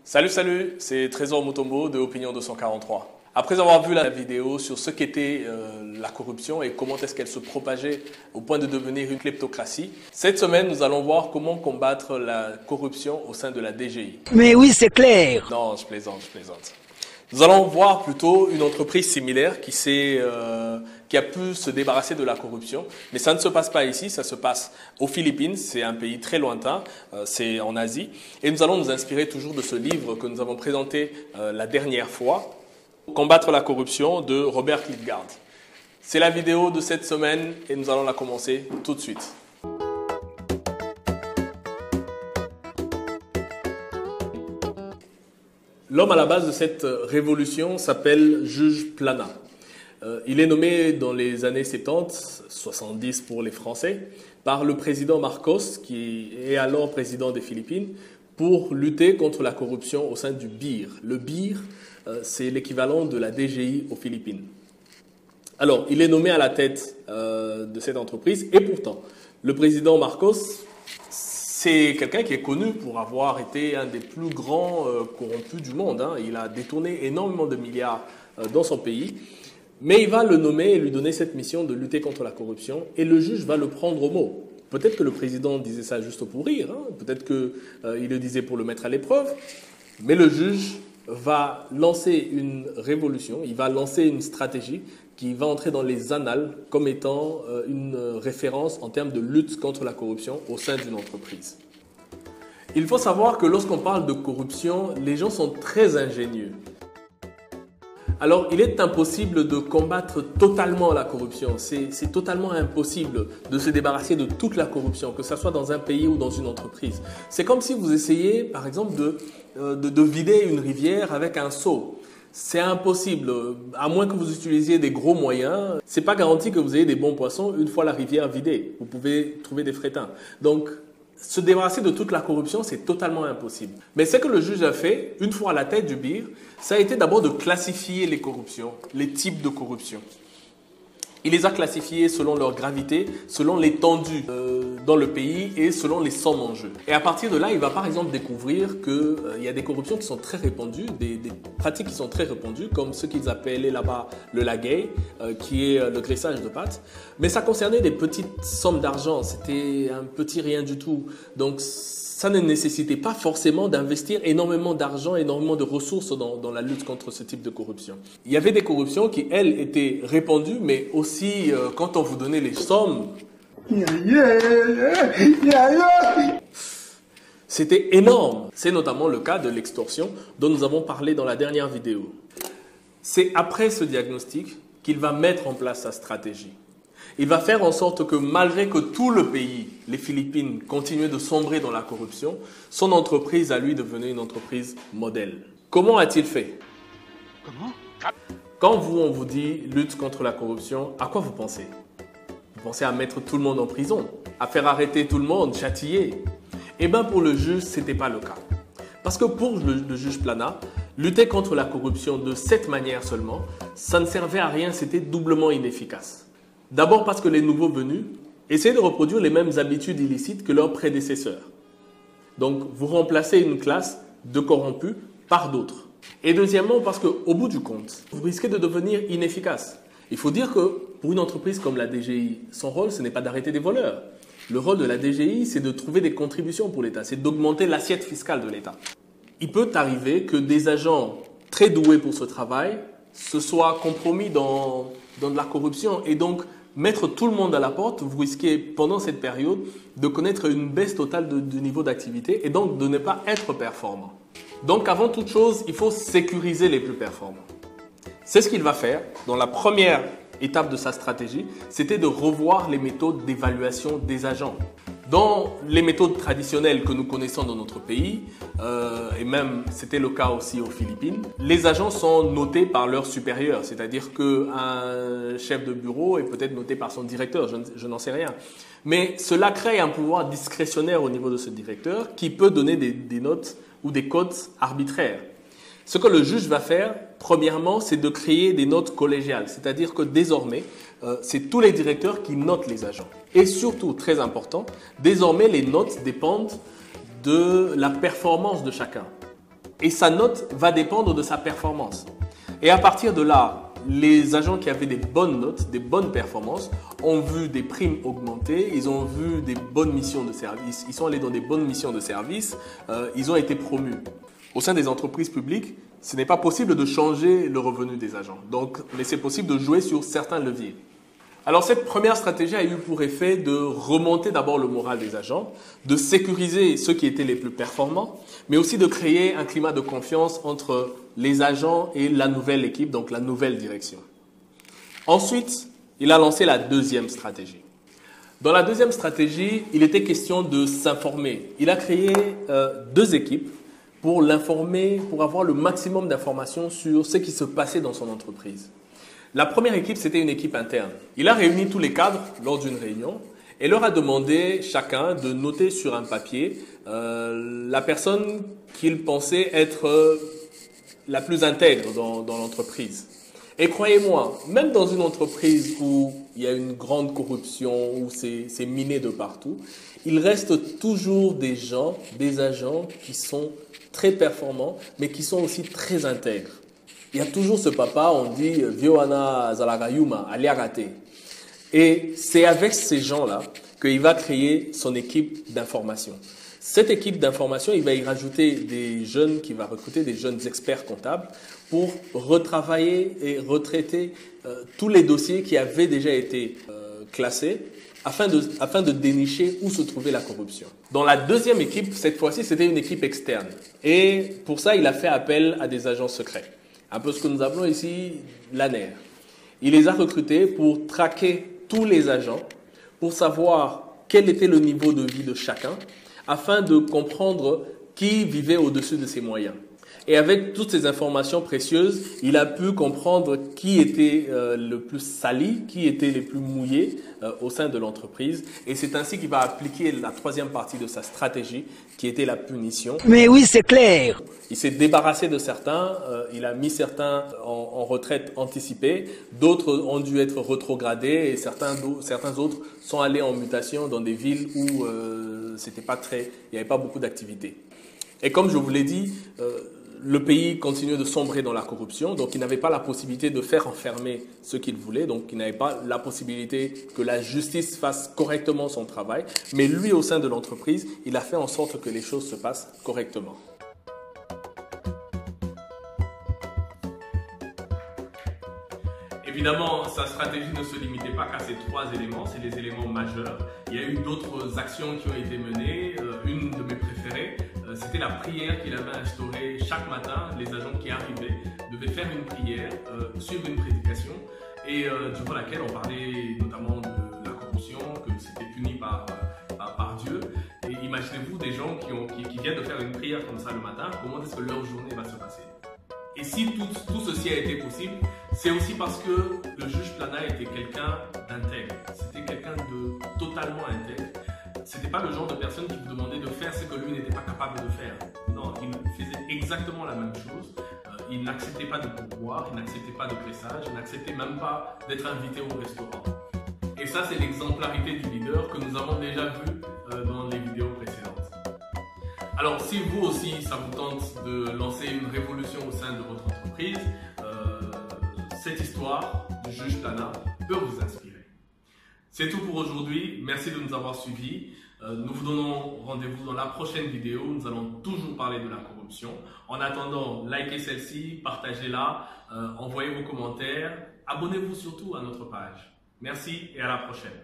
Salut, c'est Trésor Mutombo de Opinion 243. Après avoir vu la vidéo sur ce qu'était la corruption et comment est-ce qu'elle se propageait au point de devenir une kleptocratie, cette semaine, nous allons voir comment combattre la corruption au sein de la DGI. Mais oui, c'est clair. Non, je plaisante. Nous allons voir plutôt une entreprise similaire qui a pu se débarrasser de la corruption. Mais ça ne se passe pas ici, ça se passe aux Philippines. C'est un pays très lointain, c'est en Asie. Et nous allons nous inspirer toujours de ce livre que nous avons présenté la dernière fois, Combattre la corruption de Robert Klitgaard. C'est la vidéo de cette semaine et nous allons la commencer tout de suite. L'homme à la base de cette révolution s'appelle Juge Plana. Il est nommé dans les années 70, 70 pour les Français, par le président Marcos, qui est alors président des Philippines, pour lutter contre la corruption au sein du BIR. Le BIR, c'est l'équivalent de la DGI aux Philippines. Alors, il est nommé à la tête de cette entreprise et pourtant, le président Marcos, c'est quelqu'un qui est connu pour avoir été un des plus grands corrompus du monde. Il a détourné énormément de milliards dans son pays. Mais il va le nommer et lui donner cette mission de lutter contre la corruption. Et le juge va le prendre au mot. Peut-être que le président disait ça juste pour rire. Peut-être qu'il le disait pour le mettre à l'épreuve. Mais le juge va lancer une révolution. Il va lancer une stratégie qui va entrer dans les annales comme étant une référence en termes de lutte contre la corruption au sein d'une entreprise. Il faut savoir que lorsqu'on parle de corruption, les gens sont très ingénieux. Alors, il est impossible de combattre totalement la corruption. C'est totalement impossible de se débarrasser de toute la corruption, que ce soit dans un pays ou dans une entreprise. C'est comme si vous essayez, par exemple, de vider une rivière avec un seau. C'est impossible, à moins que vous utilisiez des gros moyens. C'est pas garanti que vous ayez des bons poissons une fois la rivière vidée. Vous pouvez trouver des frétins. Donc, se débarrasser de toute la corruption, c'est totalement impossible. Mais ce que le juge a fait, une fois à la tête du BIR, ça a été d'abord de classifier les corruptions, les types de corruption. Il les a classifiés selon leur gravité, selon l'étendue dans le pays et selon les sommes en jeu. Et à partir de là, il va par exemple découvrir qu'il y a des corruptions qui sont très répandues, des pratiques qui sont très répandues, comme ce qu'ils appelaient là-bas le lagay, qui est le graissage de pâtes. Mais ça concernait des petites sommes d'argent, c'était un petit rien du tout. Donc ça ne nécessitait pas forcément d'investir énormément d'argent, énormément de ressources dans la lutte contre ce type de corruption. Il y avait des corruptions qui, elles, étaient répandues, mais aussi quand on vous donnait les sommes, c'était énorme. C'est notamment le cas de l'extorsion dont nous avons parlé dans la dernière vidéo. C'est après ce diagnostic qu'il va mettre en place sa stratégie. Il va faire en sorte que malgré que tout le pays, les Philippines, continuait de sombrer dans la corruption, son entreprise à lui devenait une entreprise modèle. Comment a-t-il fait? Quand on vous dit lutte contre la corruption, à quoi vous pensez? Vous pensez à mettre tout le monde en prison, à faire arrêter tout le monde, châtier? Eh bien pour le juge, ce n'était pas le cas. Parce que pour le juge Plana, lutter contre la corruption de cette manière seulement, ça ne servait à rien, c'était doublement inefficace. D'abord parce que les nouveaux venus essaient de reproduire les mêmes habitudes illicites que leurs prédécesseurs. Donc, vous remplacez une classe de corrompus par d'autres. Et deuxièmement, parce qu'au bout du compte, vous risquez de devenir inefficace. Il faut dire que pour une entreprise comme la DGI, son rôle, ce n'est pas d'arrêter des voleurs. Le rôle de la DGI, c'est de trouver des contributions pour l'État, c'est d'augmenter l'assiette fiscale de l'État. Il peut arriver que des agents très doués pour ce travail se soient compromis dans de la corruption et donc mettre tout le monde à la porte, vous risquez pendant cette période de connaître une baisse totale du niveau d'activité et donc de ne pas être performant. Donc avant toute chose, il faut sécuriser les plus performants. C'est ce qu'il va faire dans la première étape de sa stratégie, c'était de revoir les méthodes d'évaluation des agents. Dans les méthodes traditionnelles que nous connaissons dans notre pays, et même c'était le cas aussi aux Philippines, les agents sont notés par leur supérieur, c'est-à-dire qu'un chef de bureau est peut-être noté par son directeur, je n'en sais rien. Mais cela crée un pouvoir discrétionnaire au niveau de ce directeur qui peut donner des notes ou des cotes arbitraires. Ce que le juge va faire, premièrement, c'est de créer des notes collégiales, c'est-à-dire que désormais, c'est tous les directeurs qui notent les agents. Et surtout, très important, désormais les notes dépendent de la performance de chacun. et sa note va dépendre de sa performance. Et à partir de là, les agents qui avaient des bonnes notes, des bonnes performances, ont vu des primes augmenter, ils ont vu des bonnes missions de service, ils sont allés dans des bonnes missions de service, ils ont été promus. Au sein des entreprises publiques, ce n'est pas possible de changer le revenu des agents, mais c'est possible de jouer sur certains leviers. Alors cette première stratégie a eu pour effet de remonter d'abord le moral des agents, de sécuriser ceux qui étaient les plus performants, mais aussi de créer un climat de confiance entre les agents et la nouvelle équipe, donc la nouvelle direction. Ensuite, il a lancé la deuxième stratégie. Dans la deuxième stratégie, il était question de s'informer. Il a créé deux équipes pour l'informer, pour avoir le maximum d'informations sur ce qui se passait dans son entreprise. La première équipe, c'était une équipe interne. Il a réuni tous les cadres lors d'une réunion et leur a demandé chacun de noter sur un papier la personne qu'il pensait être la plus intègre dans l'entreprise. Et croyez-moi, même dans une entreprise où il y a une grande corruption, où c'est miné de partout, il reste toujours des gens, des agents qui sont très performants, mais qui sont aussi très intègres. Il y a toujours ce papa, on dit « Vioana Zalagayuma, aliagate ». Et c'est avec ces gens-là qu'il va créer son équipe d'information. Cette équipe d'information, il va y rajouter des jeunes, qu'il va recruter des jeunes experts comptables pour retravailler et retraiter tous les dossiers qui avaient déjà été classés afin de dénicher où se trouvait la corruption. Dans la deuxième équipe, cette fois-ci, c'était une équipe externe. Et pour ça, il a fait appel à des agents secrets. Un peu ce que nous appelons ici l'ANER. Il les a recrutés pour traquer tous les agents, pour savoir quel était le niveau de vie de chacun, afin de comprendre qui vivait au-dessus de ses moyens. Et avec toutes ces informations précieuses, il a pu comprendre qui était le plus sali, qui était les plus mouillés au sein de l'entreprise. Et c'est ainsi qu'il va appliquer la troisième partie de sa stratégie, qui était la punition. Mais oui, c'est clair. Il s'est débarrassé de certains, il a mis certains en retraite anticipée, d'autres ont dû être rétrogradés et certains autres sont allés en mutation dans des villes où il n'y avait pas beaucoup d'activité. Et comme je vous l'ai dit, le pays continuait de sombrer dans la corruption, donc il n'avait pas la possibilité de faire enfermer ceux qu'il voulait, donc il n'avait pas la possibilité que la justice fasse correctement son travail, mais lui, au sein de l'entreprise, il a fait en sorte que les choses se passent correctement. Évidemment, sa stratégie ne se limitait pas qu'à ces trois éléments, c'est les éléments majeurs. Il y a eu d'autres actions qui ont été menées. Une de mes préférées, c'était la prière qu'il avait instaurée chaque matin. Les agents qui arrivaient devaient faire une prière, suivre une prédication, et durant laquelle on parlait notamment de la corruption, que c'était puni par Dieu. Et imaginez-vous des gens qui viennent de faire une prière comme ça le matin, comment est-ce que leur journée va se passer? Et si tout ceci a été possible, c'est aussi parce que le juge Plana était quelqu'un d'intègre. C'était quelqu'un de totalement intègre. C'était pas le genre de personne qui vous demandait de faire ce que lui n'était pas capable de faire. Non, il faisait exactement la même chose. Il n'acceptait pas de pourboire, il n'acceptait pas de pressage, il n'acceptait même pas d'être invité au restaurant. Et ça, c'est l'exemplarité du leader que nous avons déjà vu dans les vidéos précédentes. Alors, si vous aussi, ça vous tente de lancer une révolution au sein de votre entreprise, cette histoire du juge Plana peut vous inspirer. C'est tout pour aujourd'hui. Merci de nous avoir suivis. Nous vous donnons rendez-vous dans la prochaine vidéo. Nous allons toujours parler de la corruption. En attendant, likez celle-ci, partagez-la, envoyez vos commentaires. Abonnez-vous surtout à notre page. Merci et à la prochaine.